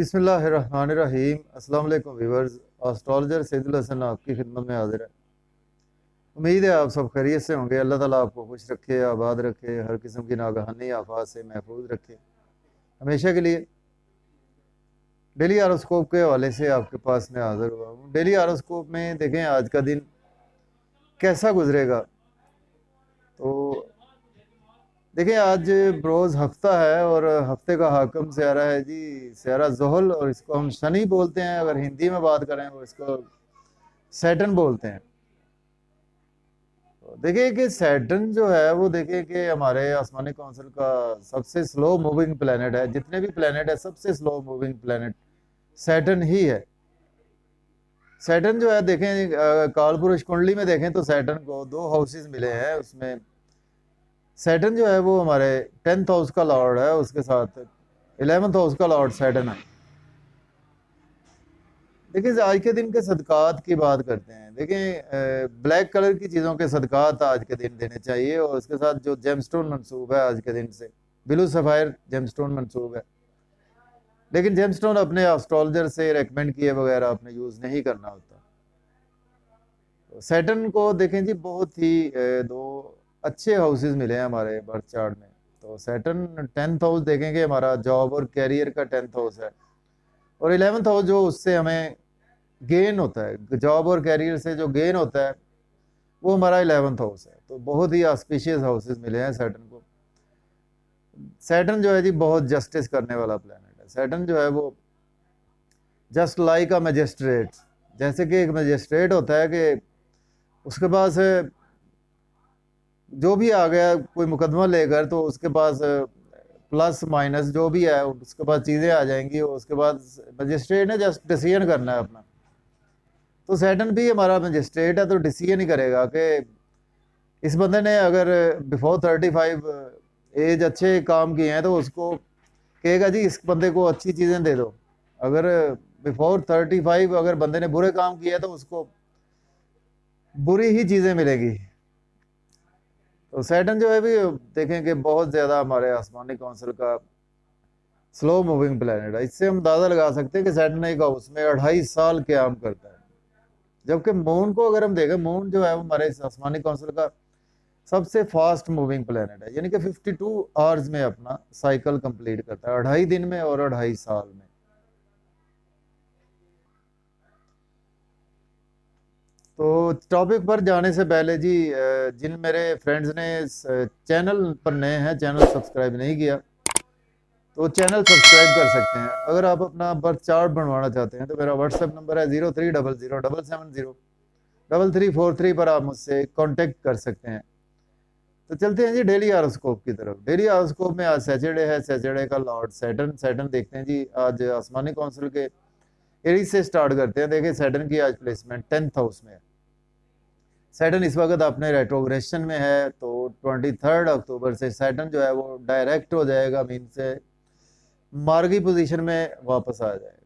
बिस्मिल्लाहिर्रहमानिर्रहीम। अस्सलाम वालेकुम व्यूअर्स। एस्ट्रोलॉजर सैयदुल हसन आपकी खिदमत में हाजिर है। उम्मीद है आप सब खैरियत से होंगे। अल्लाह ताला आपको खुश रखे, आबाद रखे, हर किस्म की नागहानी आफात से महफूज रखे हमेशा के लिए। डेली आरोस्कोप के हवाले से आपके पास मैं हाजिर हुआ हूँ। डेली आरोस्कोप में देखें आज का दिन कैसा गुजरेगा। तो देखिए आज बरोज़ हफ्ता है और हफ्ते का हाकम स्यारा है जी स्यारा ज़ोहल, और इसको हम शनि बोलते हैं। अगर हिंदी में बात करें तो इसको सैटर्न बोलते हैं। तो देखिए कि सैटर्न जो है वो देखिए कि हमारे आसमानी काउंसिल का सबसे स्लो मूविंग प्लेनेट है। जितने भी प्लेनेट है सबसे स्लो मूविंग प्लेनेट सैटर्न ही है। सैटर्न जो है देखें कालपुरुष कुंडली में देखें तो सैटर्न को दो हाउसेस मिले हैं। उसमें सैटर्न जो है वो हमारे 10th हाउस का लॉर्ड है, उसके साथ 11th हाउस का लॉर्ड सैटर्न है। देखिए आज के दिन के सदकात की बात करते हैं। देखिए ब्लैक कलर की चीज़ों के सदकात आज के दिन देने चाहिए, और उसके साथ जो जेमस्टोन मंसूब है आज के दिन से ब्लू सफ़ायर जेमस्टोन मंसूब है। लेकिन जेमस्टोन अपने एस्ट्रोलॉजर से रेकमेंड किए बगैर आपने यूज़ नहीं करना होता। तो सैटर्न को देखें जी बहुत ही दो अच्छे हाउसेस मिले हैं हमारे बर्थ चार्ट में। तो सैटर्न 10th हाउस देखेंगे हमारा जॉब और कैरियर का 10th हाउस है, और 11th हाउस जो उससे हमें गेन होता है, जॉब और कैरियर से जो गेन होता है वो हमारा 11th हाउस है। तो बहुत ही ऑस्पिशियस हाउसेस मिले हैं सैटर्न को। सैटर्न जो है जी बहुत जस्टिस करने वाला प्लेनेट है। सैटर्न जो है वो जस्ट लाइक अ मैजिस्ट्रेट, जैसे कि एक मैजिस्ट्रेट होता है कि उसके पास जो भी आ गया कोई मुकदमा लेकर, तो उसके पास प्लस माइनस जो भी है उसके पास चीज़ें आ जाएंगी, और उसके बाद मजिस्ट्रेट ने जस्ट डिसीजन करना है अपना। तो सैटर्न भी हमारा मजिस्ट्रेट है, तो डिसीजन ही करेगा कि इस बंदे ने अगर बिफोर 35 एज अच्छे काम किए हैं तो उसको कहेगा जी इस बंदे को अच्छी चीज़ें दे दो। अगर बिफोर 35 अगर बंदे ने बुरे काम किए तो उसको बुरी ही चीज़ें मिलेगी। तो सैटर्न जो है भी देखें कि बहुत ज़्यादा हमारे आसमानी काउंसिल का स्लो मूविंग प्लेनेट है। इससे हम अंदाज़ा लगा सकते हैं कि सैटर्न एक हाउस में 2.5 साल क्याम करता है। जबकि मून को अगर हम देखें, मून जो है वो हमारे आसमानी काउंसिल का सबसे फास्ट मूविंग प्लेनेट है, यानी कि 52 आवर्स में अपना साइकिल कंप्लीट करता है, 2.5 दिन में और 2.5 साल में। तो टॉपिक पर जाने से पहले जी जिन मेरे फ्रेंड्स ने चैनल पर नए हैं, चैनल सब्सक्राइब नहीं किया तो चैनल सब्सक्राइब कर सकते हैं। अगर आप अपना बर्थ चार्ट बनवाना चाहते हैं तो मेरा व्हाट्सएप नंबर है 0300770343 पर आप मुझसे कांटेक्ट कर सकते हैं। तो चलते हैं जी डेली हॉरोस्कोप की तरफ। डेली हॉरोस्कोप में आज सैटरडे है, सैटरडे का लॉर्ड सैटर्न। सैटर्न देखते हैं जी आज आसमानी काउंसिल के एरीज से स्टार्ट करते हैं। देखिए सैटर्न की आज प्लेसमेंट 10th हाउस में है। सैटर्न इस वक्त अपने रेट्रोग्रेशन में है, तो 23 अक्टूबर से सैटर्न जो है वो डायरेक्ट हो जाएगा, मीन से मार्गी पोजीशन में वापस आ जाएगा।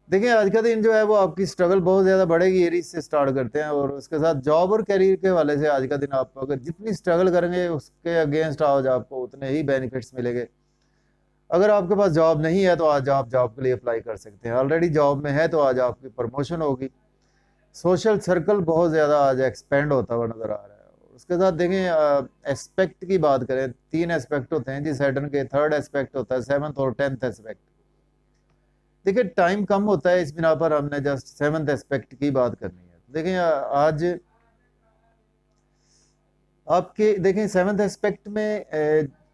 देखिए आज का दिन जो है वो आपकी स्ट्रगल बहुत ज़्यादा बढ़ेगी। एरीज से स्टार्ट करते हैं, और उसके साथ जॉब और करियर के हवाले से आज का दिन आप अगर जितनी स्ट्रगल करेंगे उसके अगेंस्ट आज आपको उतने ही बेनिफिट्स मिलेंगे। अगर आपके पास जॉब नहीं है तो आज आप जॉब के लिए अप्लाई कर सकते हैं। ऑलरेडी जॉब में है तो आज आपकी प्रमोशन होगी। सोशल सर्कल बहुत ज़्यादा आज एक्सपेंड होता हुआ नज़र आ रहा है। उसके साथ देखें एस्पेक्ट की बात करें, 3 एस्पेक्ट होते हैं जी सैटर्न के। थर्ड एस्पेक्ट होता है 7th और 10th एस्पेक्ट। देखिए टाइम कम होता है, इस बिना पर हमने जस्ट 7th एस्पेक्ट की बात करनी है। देखिए आज आपके देखें 7th एस्पेक्ट में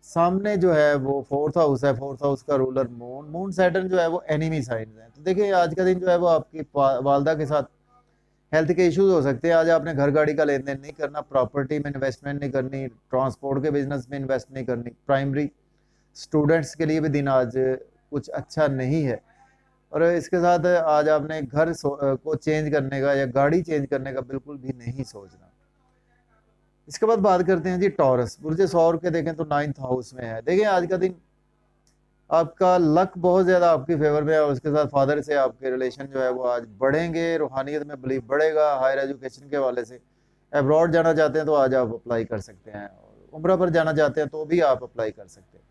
सामने जो है वो 4th हाउस है। 4th हाउस का रूलर मून, मून सैटर्न जो है वो एनिमी साइड है। तो देखिए आज का दिन जो है वो आपकी वालदा के साथ हेल्थ के इश्यूज हो सकते हैं। आज आपने घर गाड़ी का लेन देन नहीं करना, प्रॉपर्टी में इन्वेस्टमेंट नहीं करनी, ट्रांसपोर्ट के बिजनेस में इन्वेस्ट नहीं करनी। प्राइमरी स्टूडेंट्स के लिए भी दिन आज कुछ अच्छा नहीं है। और इसके साथ आज आपने घर को चेंज करने का या गाड़ी चेंज करने का बिल्कुल भी नहीं सोचना। इसके बाद बात करते हैं जी टॉरस। बुर्ज सौर के देखें तो 9th हाउस में है। देखिए आज का दिन आपका लक बहुत ज़्यादा आपकी फेवर में है, और उसके साथ फादर से आपके रिलेशन जो है वो आज बढ़ेंगे। रूहानियत में बिलीव बढ़ेगा। हायर एजुकेशन के हवाले से अब्रॉड जाना चाहते हैं तो आज आप अप्लाई कर सकते हैं, और उम्रा पर जाना चाहते हैं तो भी आप अप्लाई कर सकते हैं।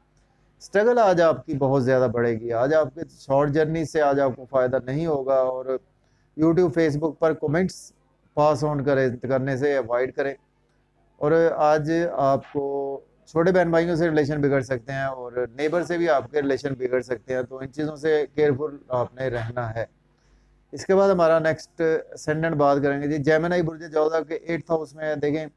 स्ट्रगल आज आपकी बहुत ज़्यादा बढ़ेगी। आज आपके शॉर्ट जर्नी से आज आपको फ़ायदा नहीं होगा, और यूट्यूब फेसबुक पर कमेंट्स पास ऑन करने से अवॉइड करें। और आज आपको छोटे बहन भाइयों से रिलेशन बिगड़ सकते हैं, और नेबर से भी आपके रिलेशन बिगड़ सकते हैं, तो इन चीज़ों से केयरफुल आपने रहना है। इसके बाद हमारा नेक्स्ट सेंडेंट बात करेंगे जी, जेमिनी बुर्ज जोधा के 8th हाउस में है। देखें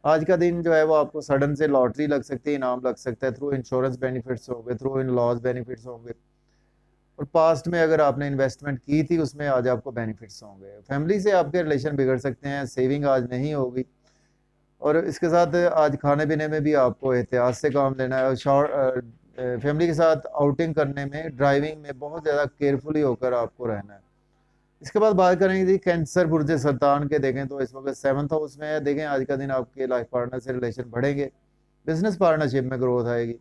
आज का दिन जो है वो आपको सडन से लॉटरी लग सकती है, इनाम लग सकता है, थ्रू इंश्योरेंस बेनिफिट्स होंगे, थ्रू इन लॉज बेनिफिट्स होंगे, और पास्ट में अगर आपने इन्वेस्टमेंट की थी उसमें आज आपको बेनिफिट्स होंगे। फैमिली से आपके रिलेशन बिगड़ सकते हैं, सेविंग आज नहीं होगी, और इसके साथ आज खाने पीने में भी आपको एहतियात से काम लेना है। शॉर्ट फैमिली के साथ आउटिंग करने में, ड्राइविंग में बहुत ज़्यादा केयरफुली होकर आपको रहना है। इसके बाद बात करेंगे जी कैंसर बुर्ज सरतान के। देखें तो इस वक्त 7th हाउस में है। देखें आज का दिन आपके लाइफ पार्टनर से रिलेशन बढ़ेंगे, बिजनेस पार्टनरशिप में ग्रोथ आएगी,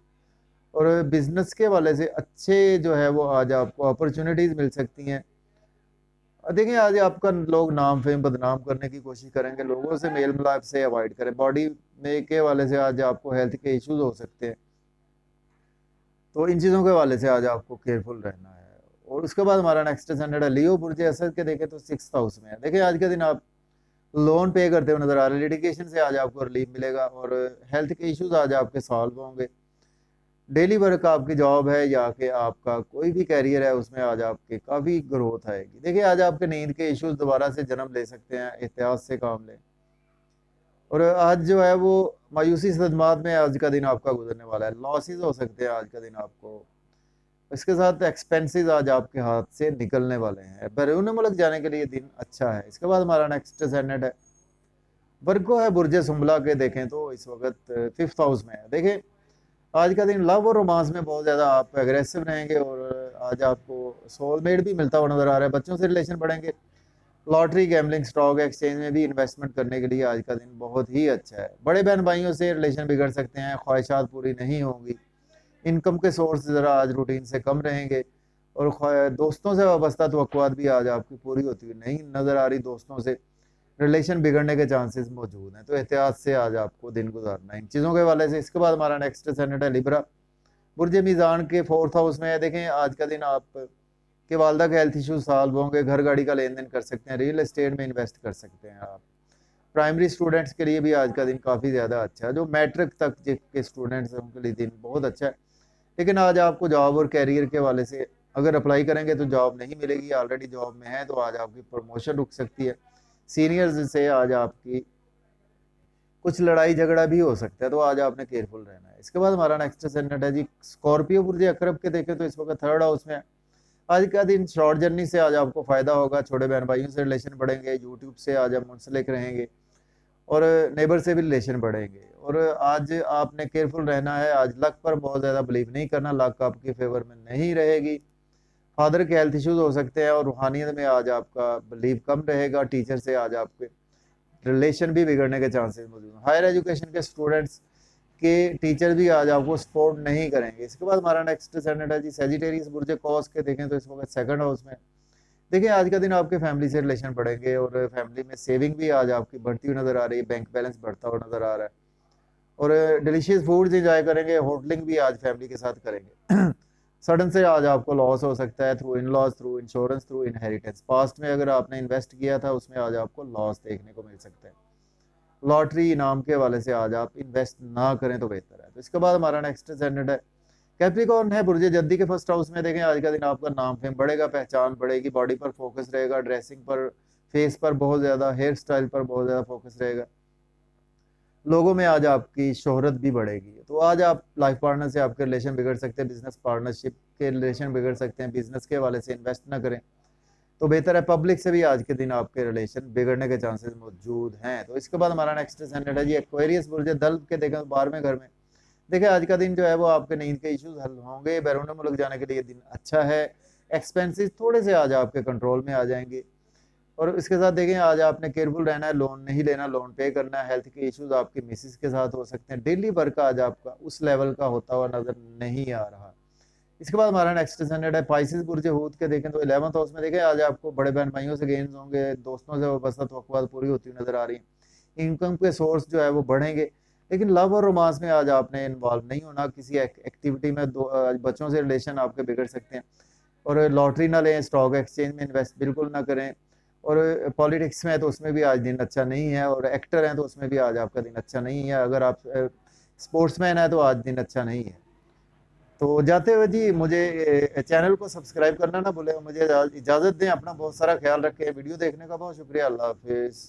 और बिजनेस के वाले से अच्छे जो है वो आज आपको अपॉर्चुनिटीज़ मिल सकती हैं। देखिए आज आपका लोग नाम फेम बदनाम करने की कोशिश करेंगे, लोगों से मेल मिलाप से अवॉइड करें। बॉडी में के वाले से आज आपको हेल्थ के इश्यूज हो सकते हैं, तो इन चीज़ों के वाले से आज आपको केयरफुल रहना है। और उसके बाद हमारा नेक्स्ट स्टैंडर्ड है लियो बुर्ज असद के। देखें तो 6th हाउस में है। देखिए आज के दिन आप लोन पे करते हुए नजर आ रहे हैं, लिटिगेशन से आज आपको रिलीफ मिलेगा, और हेल्थ के इश्यूज आज आपके सॉल्व होंगे। डेली वर्क आपकी जॉब है या कि आपका कोई भी कैरियर है, उसमें आज आपके काफ़ी ग्रोथ आएगी। देखिए आज आपके नींद के इश्यूज दोबारा से जन्म ले सकते हैं, एहतियात से काम लें। और आज जो है वो मायूसी सदमात में आज का दिन आपका गुजरने वाला है, लॉसेस हो सकते हैं आज का दिन आपको। इसके साथ एक्सपेंसेस आज आपके हाथ से निकलने वाले हैं। बैरून मुल्क जाने के लिए दिन अच्छा है। इसके बाद हमारा नेक्स्ट सेनेट है वर्गो है बुर्ज सुंबला के। देखें तो इस वक्त 5th हाउस में है। देखें आज का दिन लव और रोमांस में बहुत ज़्यादा आप एग्रेसिव रहेंगे, और आज आपको सोलमेट भी मिलता हुआ नजर आ रहा है। बच्चों से रिलेशन बढ़ेंगे। लॉटरी, गैम्बलिंग, स्टॉक एक्सचेंज में भी इन्वेस्टमेंट करने के लिए आज का दिन बहुत ही अच्छा है। बड़े बहन भाइयों से रिलेशन बिगड़ सकते हैं, ख्वाहिशात पूरी नहीं होंगी। इनकम के सोर्स ज़रा आज रूटीन से कम रहेंगे, और दोस्तों से वाबस्ता तवक्कुआत भी आज आपकी पूरी होती हुई नहीं नज़र आ रही। दोस्तों से रिलेशन बिगड़ने के चांसेस मौजूद हैं, तो एहतियात से आज आपको दिन गुजारना है इन चीज़ों के हवाले से। इसके बाद हमारा नेक्स्ट सेनेट है लिब्रा बुर्ज मीज़ान के 4th हाउस में है। देखें आज का दिन आप के वालदा के हेल्थ इशू सॉल्व होंगे, घर गाड़ी का लेन देन कर सकते हैं, रियल एस्टेट में इन्वेस्ट कर सकते हैं आप। प्राइमरी स्टूडेंट्स के लिए भी आज का दिन काफ़ी ज़्यादा अच्छा है। जो मैट्रिक तक के स्टूडेंट्स हैं उनके लिए दिन बहुत अच्छा है। लेकिन आज आपको जॉब और कैरियर के वाले से अगर अप्लाई करेंगे तो जॉब नहीं मिलेगी, ऑलरेडी जॉब में है तो आज आपकी प्रमोशन रुक सकती है। सीनियर्स से आज आपकी कुछ लड़ाई झगड़ा भी हो सकता है, तो आज आपने केयरफुल रहना है। इसके बाद हमारा नेक्स्ट सेनेट है जी स्कॉर्पियो बुर्ज अकरब के। देखें तो इस वक्त 3rd हाउस में है। आज का दिन शॉर्ट जर्नी से आज आपको फायदा होगा, छोटे बहन भाइयों से रिलेशन बढ़ेंगे, यूट्यूब से आज आप मुंसलिक रहेंगे, और नेबर से भी रिलेशन बढ़ेंगे। और आज आपने केयरफुल रहना है। आज लक पर बहुत ज़्यादा बिलीव नहीं करना, लक आपके फेवर में नहीं रहेगी। फादर के हेल्थ इश्यूज हो सकते हैं, और रूहानियत में आज आपका बिलीव कम रहेगा। टीचर से आज आपके रिलेशन भी बिगड़ने के चांसेस मौजूद हैं। हायर एजुकेशन के स्टूडेंट्स के टीचर भी आज आपको सपोर्ट नहीं करेंगे। इसके बाद हमारा नेक्स्ट सेनेट है जी सेजिटेरियस बुर्ज कॉस के। देखें तो इस वक्त 2nd हाउस में। देखिए आज का दिन आपके फैमिली से रिलेशन बढ़ेंगे, और फैमिली में सेविंग भी आज आपकी बढ़ती हुई नजर आ रही है, बैंक बैलेंस बढ़ता हुआ नजर आ रहा है, और डिलीशियस फूड्स इंजॉय करेंगे, होटलिंग भी आज फैमिली के साथ करेंगे। सडन से आज आपको लॉस हो सकता है, through in laws, through insurance, through inheritance. Past में अगर आपने इन्वेस्ट किया था उसमें आज आपको लॉस देखने को मिल सकता है। लॉटरी इनाम के वाले से आज आप इन्वेस्ट ना करें तो बेहतर है। तो इसके बाद हमारा नेक्स्ट स्टैंडर्ड है कैप्रिकॉर्न है बुर्ज जद्दी के 1st हाउस में। देखें आज का दिन आपका नाम फेम बढ़ेगा, पहचान बढ़ेगी, बॉडी पर फोकस रहेगा, ड्रेसिंग पर, फेस पर बहुत ज़्यादा, हेयर स्टाइल पर बहुत ज़्यादा फोकस रहेगा। लोगों में आज आपकी शोहरत भी बढ़ेगी। तो आज आप लाइफ पार्टनर से आपके रिलेशन बिगड़ सकते हैं, बिजनेस पार्टनरशिप के रिलेशन बिगड़ सकते हैं, बिजनेस के वाले से इन्वेस्ट ना करें तो बेहतर है। पब्लिक से भी आज के दिन आपके रिलेशन बिगड़ने के चांसेस मौजूद हैं। तो इसके बाद हमारा नेक्स्ट सेनेट है जी एक्वेरियस बुर्ज दल्ब के। देखें 12वें घर में। देखिए आज का दिन जो है वो आपके नींद के इश्यूज हल होंगे। बैरून मुल्क जाने के लिए दिन अच्छा है। एक्सपेंसेस थोड़े से आज आपके कंट्रोल में आ जाएंगे, और इसके साथ देखें आज आपने केयरफुल रहना है, लोन नहीं लेना, लोन पे करना है। हेल्थ के इश्यूज आपकी मिसिस के साथ हो सकते हैं। डेली वर्क आज आपका उस लेवल का होता हुआ नजर नहीं आ रहा। इसके बाद हमारा नेक्स्ट स्टैंडर्ड है पाइसेस बुर्ज हूत के। देखें तो 11th हाउस में। देखें आज आपको बड़े बहन भाइयों से गेन्स होंगे, दोस्तों से वाबस्ता तवक्कुआत पूरी होती हुई नजर आ रही है। इनकम के सोर्स जो है वो बढ़ेंगे। लेकिन लव और रोमांस में आज आपने इन्वॉल्व नहीं होना, किसी एक्टिविटी में बच्चों से रिलेशन आपके बिगड़ सकते हैं। और लॉटरी ना लें, स्टॉक एक्सचेंज में इन्वेस्ट बिल्कुल ना करें। और पॉलिटिक्स में है तो उसमें भी आज दिन अच्छा नहीं है, और एक्टर हैं तो उसमें भी आज आपका दिन अच्छा नहीं है। अगर आप स्पोर्ट्समैन है तो आज दिन अच्छा नहीं है। तो जाते हुए जी, मुझे चैनल को सब्सक्राइब करना ना भूले। मुझे इजाज़त दें, अपना बहुत सारा ख्याल रखें। वीडियो देखने का बहुत शुक्रिया। अल्लाह हाफिज़।